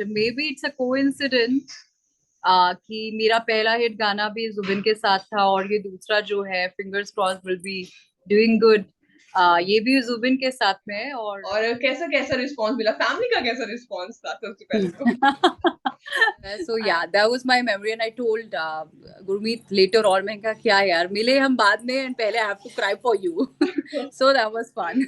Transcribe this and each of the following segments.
May be it's a coincidence कि मेरा पहला हिट गाना भी जुबिन के साथ था, और ये दूसरा जो है fingers cross will be doing good, ये भी जुबिन के साथ में है। और और कैसा कैसा रिस्पॉन्स मिला, फैमिली का कैसा रिस्पॉन्स था सबसे पहले तो? so yeah, that was my memory and I told Gurmeet later on, मैं कहा क्या यार, मिले हम बाद में and पहले I have to cry for you. So that was fun.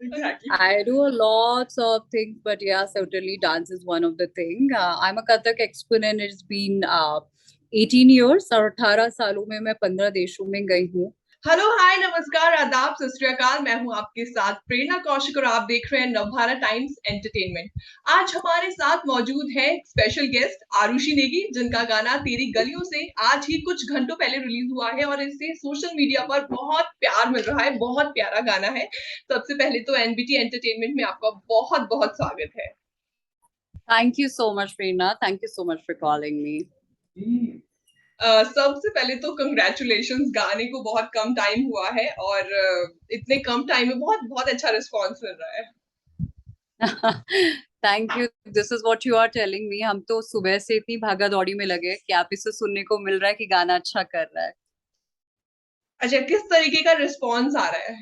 Exactly. I do a lots of things, but yeah, certainly dance is one of the thing. I'm a Kathak exponent. It's been 18 years और 18 सालों में मैं 15 देशों में गई हूँ। Hello, हाय, नमस्कार, आदाब, सत श्री अकाल। मैं हूं आपके साथ प्रेरणा कौशिक और आप देख रहे हैं नवभारत टाइम्स एंटरटेनमेंट। आज हमारे साथ मौजूद है स्पेशल गेस्ट आरुषि नेगी, जिनका गाना तेरी गलियों से आज ही कुछ घंटों पहले रिलीज हुआ है और इसे सोशल मीडिया पर बहुत प्यार मिल रहा है। बहुत प्यारा गाना है। सबसे पहले तो एनबीटी एंटरटेनमेंट में आपका बहुत बहुत स्वागत है। Thank you so much, Prerna. Thank you so much for calling me. सबसे पहले तो कंग्रेचुलेशंस, गाने को बहुत कम टाइम हुआ है और इतने कम टाइम में बहुत बहुत अच्छा रिस्पॉन्स मिल रहा है। Thank you. This is what you are telling me. हम तो सुबह से इतनी भागा दौड़ी में लगे कि आप इसे सुनने को मिल रहा है कि गाना अच्छा कर रहा है। अच्छा, किस तरीके का रिस्पॉन्स आ रहा है?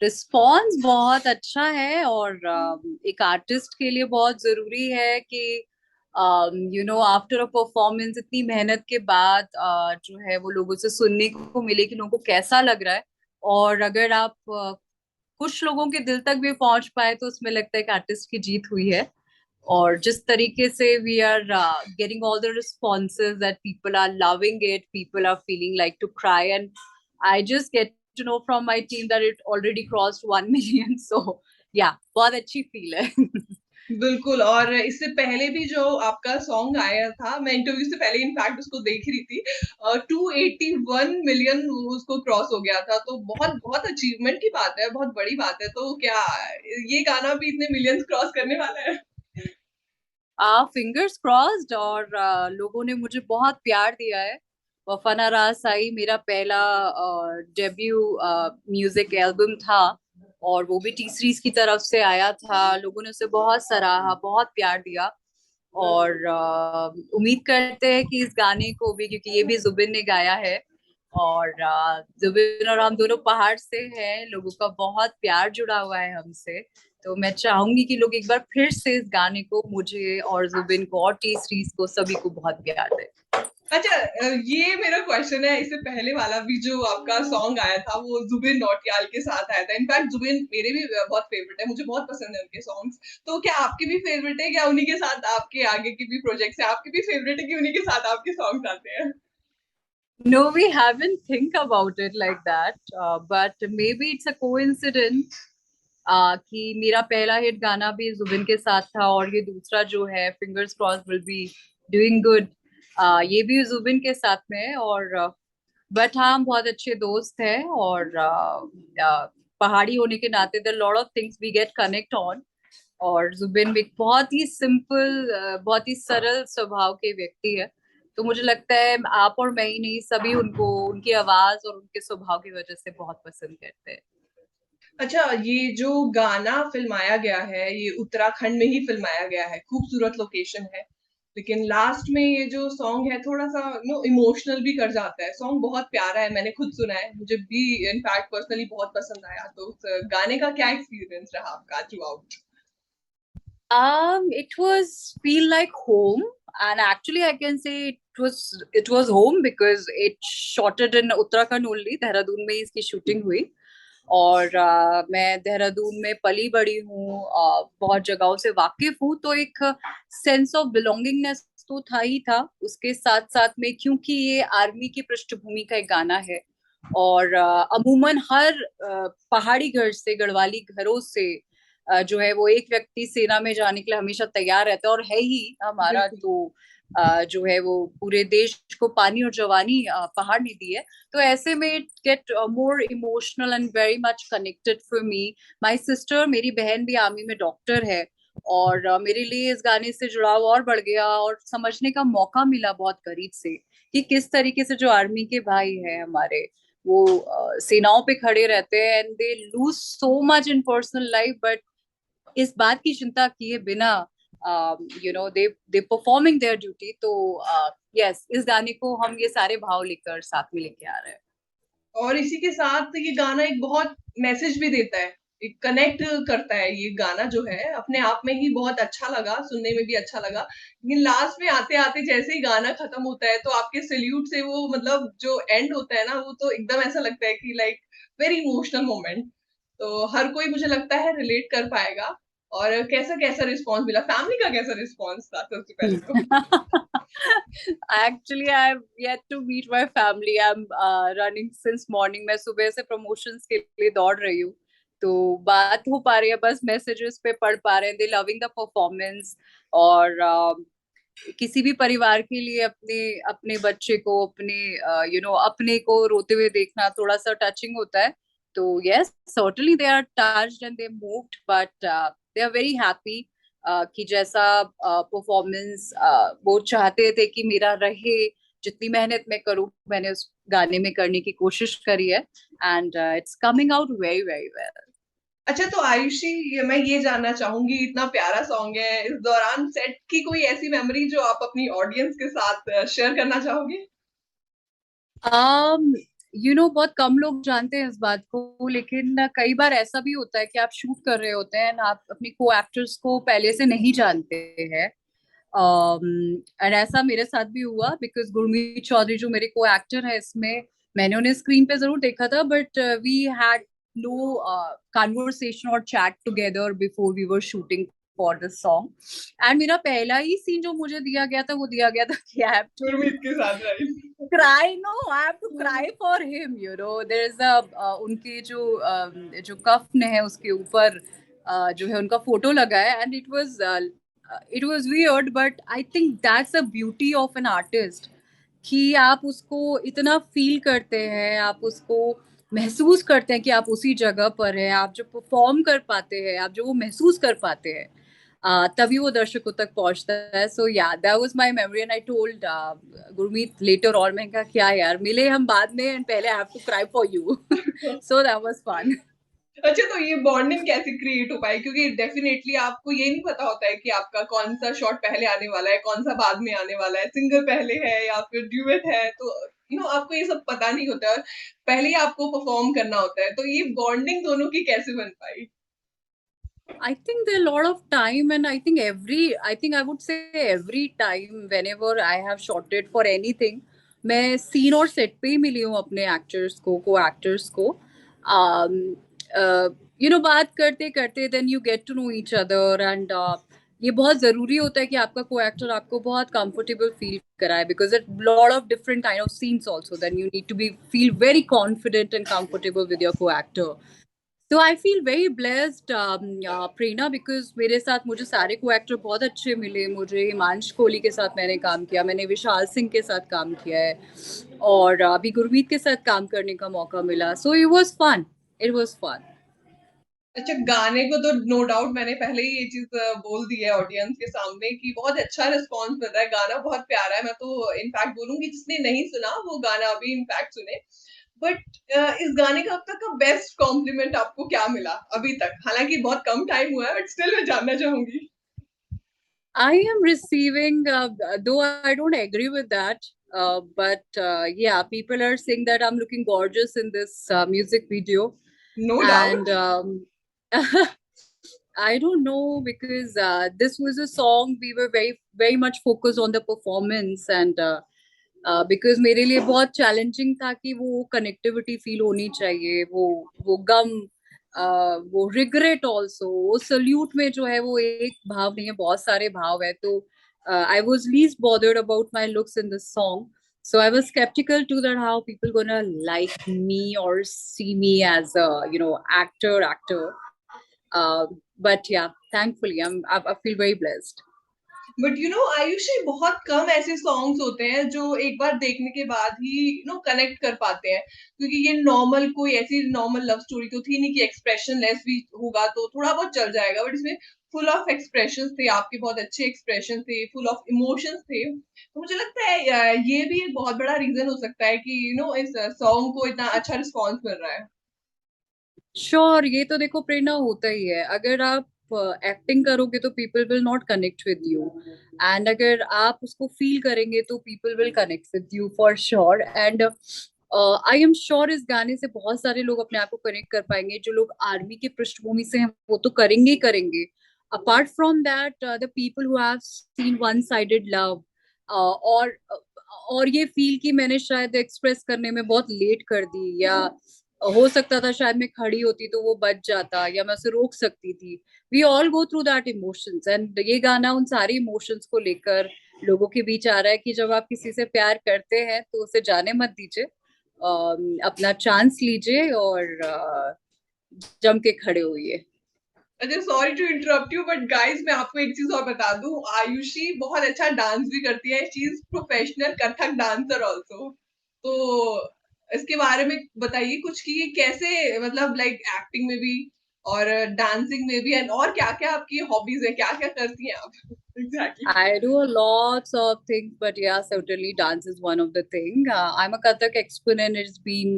रिस्पॉन्स बहुत अच्छा है, और एक आर्टिस्ट के लिए बहुत जरूरी है कि आफ्टर अ परफॉर्मेंस इतनी मेहनत के बाद जो है वो लोगों से सुनने को मिले कि लोगों को कैसा लग रहा है। और अगर आप कुछ लोगों के दिल तक भी पहुंच पाए तो उसमें लगता है कि आर्टिस्ट की जीत हुई है। और जिस तरीके से we are getting all the responses that people are loving it, people are feeling like to cry, and I just get to know from my team that it already crossed 1 million. So yeah बहुत अच्छी feel है। बिल्कुल। और इससे पहले भी जो आपका सॉन्ग आया था, मैं इंटरव्यू से पहले इनफैक्ट उसको देख रही थी, 281 मिलियन उसको क्रॉस हो गया था। तो बहुत बहुत अचीवमेंट की बात है, बहुत बड़ी बात है। तो क्या ये गाना भी इतने मिलियंस क्रॉस करने वाला है? Fingers crossed. और लोगों ने मुझे बहुत प्यार दिया है। वफाना रास आई मेरा पहला डेब्यू म्यूजिक एल्बम था, और वो भी टी सीरीज की तरफ से आया था। लोगों ने उसे बहुत सराहा, बहुत प्यार दिया। और उम्मीद करते हैं कि इस गाने को भी, क्योंकि ये भी जुबिन ने गाया है, और जुबिन और हम दोनों पहाड़ से हैं, लोगों का बहुत प्यार जुड़ा हुआ है हमसे। तो मैं चाहूंगी कि लोग एक बार फिर से इस गाने को, मुझे और जुबिन को और टी सीरीज को, सभी को बहुत प्यार दे। अच्छा, ये मेरा क्वेश्चन है। इससे पहले वाला भी जो आपका सॉन्ग आया था वो जुबिन नौटियाल के साथ आया था। इनफैक्ट जुबिन मेरे भी बहुत फेवरेट है, मुझे बहुत पसंद है उनके सॉन्ग्स। तो क्या आपके भी फेवरेट है? क्या उन्हीं के साथ आपके आगे के भी प्रोजेक्ट्स है आपके भी फेवरेट है कि उन्हीं के साथ आपके सॉन्ग्स आते हैं? No, we haven't think about it like that, but maybe it's a coincidence कि मेरा पहला हिट गाना भी जुबिन के साथ था, और ये दूसरा जो है fingers cross will be doing good, ये भी जुबिन के साथ में है। और बट हाँ, हम बहुत अच्छे दोस्त हैं, और पहाड़ी होने के नाते there lot of things we get connect on. और जुबिन भी एक बहुत ही सिंपल, बहुत ही सरल स्वभाव के व्यक्ति है। तो मुझे लगता है आप और मैं ही नहीं, सभी उनको उनकी आवाज और उनके स्वभाव की वजह से बहुत पसंद करते हैं। अच्छा, ये जो गाना फिल्माया गया है ये उत्तराखंड में ही फिल्माया गया है, खूबसूरत लोकेशन है। लेकिन लास्ट में ये जो सॉन्ग है थोड़ा सा इमोशनल भी कर जाता है। सॉन्ग बहुत प्यारा है, मैंने खुद सुना है, मुझे भी इनफैक्ट पर्सनली बहुत पसंद आया। तो उस गाने का क्या एक्सपीरियंस रहा आपका through out? It was feel like home, and actually, I can say it was home because it shot it in Uttarakhand only. Dehradun में ही इसकी शूटिंग हुई। और मैं देहरादून में पली बड़ी हूँ, बहुत जगहों से वाकिफ हूँ, तो एक सेंस ऑफ बिलोंगिंगनेस तो था ही था। उसके साथ साथ में, क्योंकि ये आर्मी की पृष्ठभूमि का एक गाना है, और अमूमन हर पहाड़ी घर से, गढ़वाली घरों से जो है वो एक व्यक्ति सेना में जाने के लिए हमेशा तैयार रहता है, और है ही हमारा बिल्कुल। तो जो है वो पूरे देश को पानी और जवानी पहाड़ ने दी है। तो ऐसे में it get more emotional and very much connected for me. My sister, मेरी बहन भी आर्मी में डॉक्टर है, और मेरे लिए इस गाने से जुड़ाव और बढ़ गया, और समझने का मौका मिला बहुत करीब से कि किस तरीके से जो आर्मी के भाई हैं हमारे, वो सेनाओं पे खड़े रहते हैं and they lose so much in personal life, but इस बात की चिंता किए बिना दे परफॉर्मिंग देयर ड्यूटी। तो यस, इस गाने को हम ये सारे भाव लेकर साथ में लेके आ रहे हैं। और इसी के साथ ये गाना एक बहुत मैसेज भी देता है, एक कनेक्ट करता है। ये गाना जो है अपने आप में ही बहुत अच्छा लगा, सुनने में भी अच्छा लगा। लेकिन लास्ट में आते आते जैसे ही गाना खत्म होता है तो आपके सैल्यूट से वो मतलब जो एंड होता है ना, वो तो एकदम ऐसा लगता है कि लाइक वेरी इमोशनल मोमेंट। तो हर कोई मुझे लगता है रिलेट कर पाएगा। और कैसा कैसा रिस्पॉन्स मिला, फैमिली का कैसा रिस्पॉन्स था सबसे पहले तो? Actually, I've yet to meet my family. I'm running since morning. मैं सुबह से promotions के लिए दौड़ रही हूँ, तो बात हो पा रही है बस मैसेजेस पे पढ़ पा रहे हैं। They loving the performance। और किसी भी परिवार के लिए अपने अपने बच्चे को, अपने को रोते हुए देखना थोड़ा सा टचिंग होता है। तो yes, certainly they are touched and they moved, but they are very happy कि जैसा परफॉर्मेंस वो चाहते थे कि मेरा रहे। जितनी मेहनत मैं करूँ, मैंने उस गाने में करने की कोशिश करी है, and it's coming out very very well. अच्छा, तो आयुषी, मैं ये जानना चाहूंगी, इतना प्यारा सॉन्ग है, इस दौरान सेट की कोई ऐसी मेमोरी जो आप अपनी ऑडियंस के साथ शेयर करना चाहोगे? um बहुत कम लोग जानते हैं इस बात को, लेकिन कई बार ऐसा भी होता है कि आप शूट कर रहे होते हैं ना, आप अपनी को एक्टर्स को पहले से नहीं जानते हैं। और ऐसा मेरे साथ भी हुआ, बिकॉज गुरमीत चौधरी जो मेरे को एक्टर है इसमें, मैंने उन्हें स्क्रीन पे जरूर देखा था, but we had no conversation और chat together before we were shooting for this song. And मेरा पहला ही सीन जो मुझे दिया गया था, वो दिया गया था कि आई हैव टू गुरमीत के साथ right? cry, no, I have to cry for him, there's a उनके जो कफन है उसके ऊपर जो है उनका फोटो लगा है, and it was weird, but I think that's the beauty of an artist, कि आप उसको इतना फील करते हैं, आप उसको महसूस करते हैं कि आप उसी जगह पर हैं, आप जो परफॉर्म कर पाते हैं, आप जो वो महसूस कर पाते हैं, तभी वो दर्शकों तक पहुंचता है। So yeah that was my memory, and I told Gurmeet later, और मैंने कहा क्या यार, मिले हम बाद में, एंड पहले I have to cry for you. So that was fun. अच्छा, तो ये बॉन्डिंग कैसे क्रिएट हो पाई? क्योंकि डेफिनेटली आपको ये नहीं पता होता है कि आपका कौन सा शॉट पहले आने वाला है, कौन सा बाद में आने वाला है, सिंगल पहले है या फिर ड्यूएट है। तो आपको ये सब पता नहीं होता है, और पहले ही आपको परफॉर्म करना होता है। तो ये बॉन्डिंग दोनों की कैसे बन पाई? I think there are a lot of time, and I think I would say every time whenever I have shorted for anything, मैं सीन और सेट पे ही मिली हूँ अपने एक्टर्स को एक्टर्स को। um, बात करते करते then you get to know each other, and ये बहुत जरूरी होता है कि आपका को एक्टर आपको बहुत कंफर्टेबल फील कराए, because it lot of different kind of scenes also, then you need to be feel very confident and comfortable with your co actor. तो I feel very blessed Prerna, because मेरे साथ मुझे सारे को actor बहुत अच्छे मिले। मुझे हिमांश कोहली के साथ मैंने काम किया, मैंने विशाल सिंह के साथ काम किया है, और अभी गुरमीत के साथ काम करने का मौका मिला। So it was fun, it was fun. अच्छा, गाने को तो नो डाउट मैंने पहले ही ये चीज बोल दी है ऑडियंस के सामने कि बहुत अच्छा रिस्पांस मिल रहा है, गाना बहुत प्यारा है। मैं तो इनफैक्ट बोलूंगी जिसने नहीं सुना वो गाना अभी इनफैक्ट सुने। बट इस गाने का अब तक का बेस्ट कॉम्प्लीमेंट आपको क्या मिला अभी तक? हालांकि बहुत कम टाइम हुआ है, बट स्टिल मैं जानना चाहूंगी। I am receiving, though I don't agree with that, but yeah, people are saying that I'm looking gorgeous in this music video, no and doubt. I don't know, because this was a song we were very very much focused on the performance, and because मेरे लिए बहुत challenging था कि वो connectivity feel होनी चाहिए, वो गम, वो रिग्रेट ऑल्सो, वो सल्यूट में जो है वो एक भाव नहीं है, बहुत सारे भाव है। तो I was least bothered about my looks in this song, so I was skeptical to that how people gonna like me or see me as a actor. But yeah, thankfully I feel very blessed. But Ayushi, बहुत कम ऐसे songs होते हैं जो एक बार देखने के बाद ही connect कर पाते हैं। क्योंकि ये नॉर्मल कोई ऐसी नॉर्मल लव स्टोरी तो थी नहीं कि एक्सप्रेशन लेस भी होगा तो थोड़ा बहुत चल जाएगा, बट इसमें फुल ऑफ एक्सप्रेशंस थे आपके, बहुत अच्छे एक्सप्रेशन थे, फुल ऑफ इमोशंस थे। तो मुझे लगता है ये भी एक बहुत बड़ा रीजन हो सकता है कि इस सॉन्ग को इतना अच्छा रिस्पॉन्स मिल रहा है। श्योर, ये तो देखो प्रेरणा होता ही है, अगर आप एक्टिंग करोगे तो people will not connect with you, and अगर आप उसको फील करेंगे तो people will connect with you for sure. And I am sure इस गाने से बहुत सारे लोग अपने आप को कनेक्ट कर पाएंगे। जो लोग आर्मी की पृष्ठभूमि से हैं वो तो करेंगे ही करेंगे। Apart from that the people who have seen one sided love, और ये फील कि मैंने शायद एक्सप्रेस करने में बहुत लेट कर दी, या हो सकता था शायद मैं खड़ी होती तो वो बच जाता, या मैं उसे रोक सकती थी। We all go through that emotions, and ये गाना उन सारे इमोशंस को लेकर लोगों के बीच आ रहा है कि जब आप किसी से प्यार करते हैं तो उसे जाने मत दीजिए, अपना चांस लीजिए और जम के खड़े होइए। अच्छा, sorry to interrupt you but guys, मैं आपको एक चीज और बता दूं, आयुषी बहुत अच्छा डांस भी करती है। She is professional Kathak dancer also. तो इसके बारे में बताइए कुछ कि ये कैसे, मतलब लाइक एक्टिंग में भी और डांसिंग में भी, एंड और क्या क्या आपकी हॉबीज है, क्या क्या करती हैं आप? Exactly. I do lots of things, but yeah, certainly dance is one of the thing. I'm a Kathak expert and it's been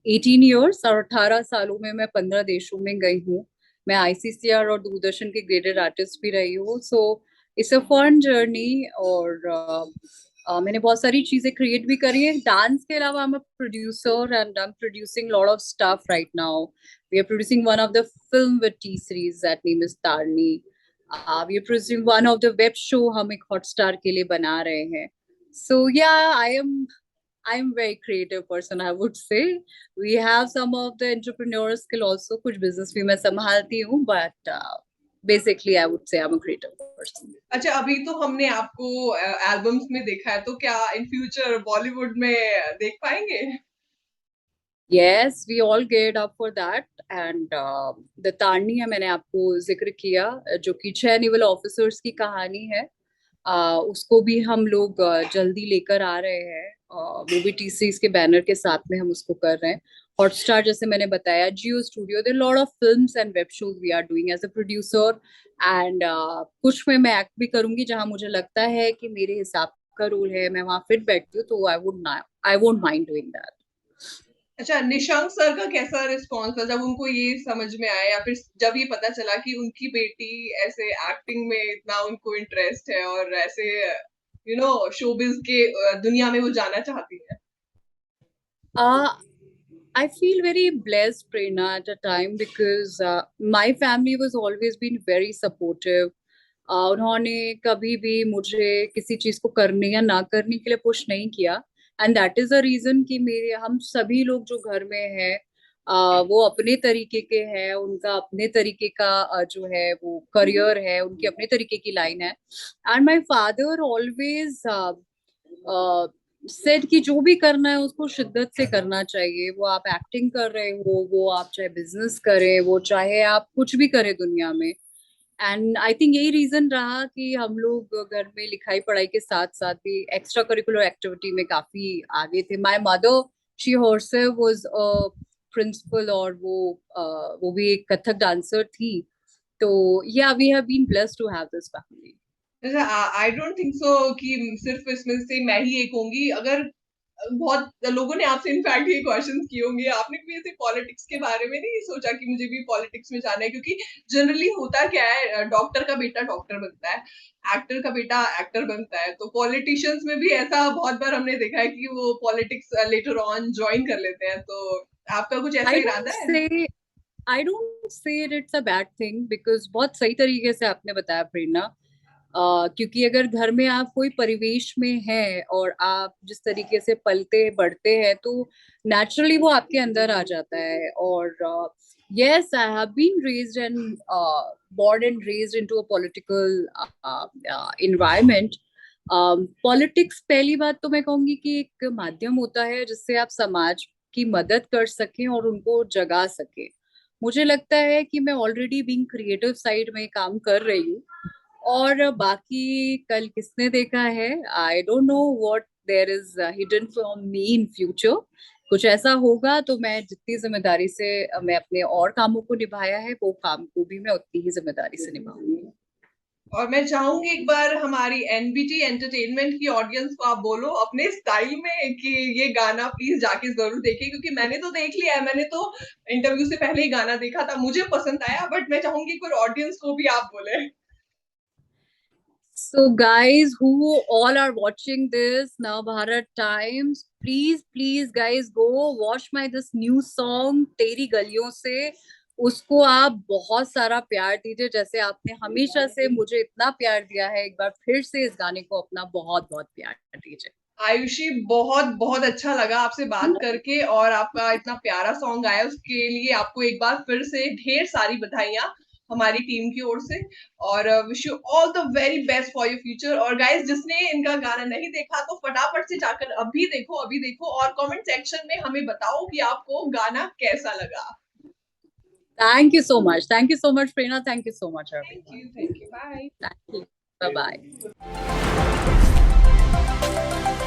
18 years, और 18 सालों में मैं 15 देशों में गई हूँ। मैं आईसीसीआर और दूरदर्शन की ग्रेडेड आर्टिस्ट भी रही हूँ। So it's a fun journey, और मैंने बहुत सारी चीजें क्रिएट भी करी है। डांस के अलावा I am a producer and I am producing lot of stuff right now. We are producing one of the film with T series that name is Tarni. we are producing one of the web show हम एक Hotstar के लिए बना रहे हैं। So yeah, I am very creative person, I would say. We have some of the entrepreneur skill also, कुछ business भी मैं संभालती हूँ, but basically I would say I'm a creative person. अच्छा, अभी तो हमने आपको एल्बम्स में देखा है, तो क्या इन फ्यूचर बॉलीवुड में देख पाएंगे? Yes, we all geared up for that, and the तारनी है, मैंने आपको जिक्र किया, जो कि 6 नेवल ऑफिसर्स की कहानी है। उसको भी हम लोग जल्दी लेकर आ रहे हैं। वो भी टी सीरीज के बैनर के साथ में हम उसको कर रहे हैं। हॉटस्टार, जैसे मैंने बताया, Jio studio, there lot of films and web shows we are doing as a producer. And कुछ में मैं एक्ट भी करूंगी जहां मुझे लगता है कि मेरे हिसाब का रोल है, मैं वहां फिट बैठती हूँ, तो I won't mind doing that. अच्छा, निशंक सर का कैसा रिस्पॉन्स था जब उनको ये समझ में आया, या फिर जब ये पता चला कि उनकी बेटी ऐसे एक्टिंग में इतना उनको इंटरेस्ट है और ऐसे शोबिज के दुनिया में वो जाना चाहती है? I feel very blessed, Prerna, at a time because my family was always been very supportive. उन्होंने कभी भी मुझे किसी चीज को करने या ना करने के लिए पुश नहीं किया, and that is the reason कि मेरे हम सभी लोग जो घर में हैं वो अपने तरीके के हैं। उनका अपने तरीके का जो है वो करियर है, उनकी अपने तरीके की लाइन है। And my father always said कि जो भी करना है उसको शिद्दत से करना चाहिए। वो आप एक्टिंग कर रहे हो, वो आप चाहे बिजनेस करें, वो चाहे आप कुछ भी करें दुनिया में। एंड आई थिंक यही रीजन रहा कि हम लोग घर में लिखाई पढ़ाई के साथ साथ भी एक्स्ट्रा करिकुलर एक्टिविटी में काफी आगे थे। My mother, she herself was a principal, और वो भी एक कथक डांसर थी। तो yeah we have been blessed to have this family. I don't think so कि सिर्फ इसमें से मैं ही एक होंगी। अगर बहुत लोगों ने आपसे इनफैक्ट ये क्वेश्चंस किए होंगे, आपने कभी ऐसे पॉलिटिक्स के बारे में नहीं सोचा कि मुझे भी पॉलिटिक्स में जाना है? क्योंकि जनरली होता क्या है, डॉक्टर का बेटा डॉक्टर बनता है, एक्टर का बेटा एक्टर बनता है, तो पॉलिटिशियंस में भी ऐसा बहुत बार हमने देखा है कि वो पॉलिटिक्स लेटर ऑन ज्वाइन कर लेते हैं। तो आपका कुछ ऐसा आई डोंट इरादा है? से I don't say it's a bad thing, because बहुत सही तरीके से आपने बताया, प्रेरणा। क्योंकि अगर घर में आप कोई परिवेश में हैं और आप जिस तरीके से पलते बढ़ते हैं तो नेचुरली वो आपके अंदर आ जाता है। और yes, I have been raised and born and raised into a political environment. Politics, पहली बात तो मैं कहूंगी कि एक माध्यम होता है जिससे आप समाज की मदद कर सकें और उनको जगा सके। मुझे लगता है कि मैं ऑलरेडी बीइंग क्रिएटिव साइड में काम कर रही हूँ, और बाकी कल किसने देखा है, I don't know what there is hidden from me in future. कुछ ऐसा होगा तो मैं जितनी जिम्मेदारी से मैं अपने और कामों को निभाया है, वो काम को भी मैं उतनी ही जिम्मेदारी से निभाऊंगी। और मैं चाहूंगी एक बार हमारी एनबीटी एंटरटेनमेंट की ऑडियंस को आप बोलो अपने स्टाइल में कि ये गाना प्लीज जाके जरूर देखें, क्योंकि मैंने तो देख लिया है, मैंने तो इंटरव्यू से पहले ही गाना देखा था, मुझे पसंद आया, बट मैं चाहूंगी एक बार ऑडियंस को भी आप बोले। So, guys who all are watching this now, Bharat Times, please, guys, go watch my this new song तेरी गलियों से. उसको आप बहुत सारा प्यार दीजिए, जैसे आपने हमेशा से मुझे इतना प्यार दिया है. एक बार फिर से इस गाने को अपना बहुत बहुत प्यार दीजिए. आयुषी, बहुत बहुत अच्छा लगा आपसे बात करके, और आपका इतना प्यारा सॉन्ग आया उसके लिए आपको एक बार फिर से ढेर सारी बधाइयां हमारी टीम की ओर से, और wish you all the very best for your future. और गाइस, जिसने इनका गाना नहीं देखा तो फटाफट से जाकर अभी देखो और कमेंट सेक्शन में हमें बताओ कि आपको गाना कैसा लगा। Thank you so much. Thank you so much, Prerna. Thank you so much, everyone. Thank you, bye. Thank you. Bye bye.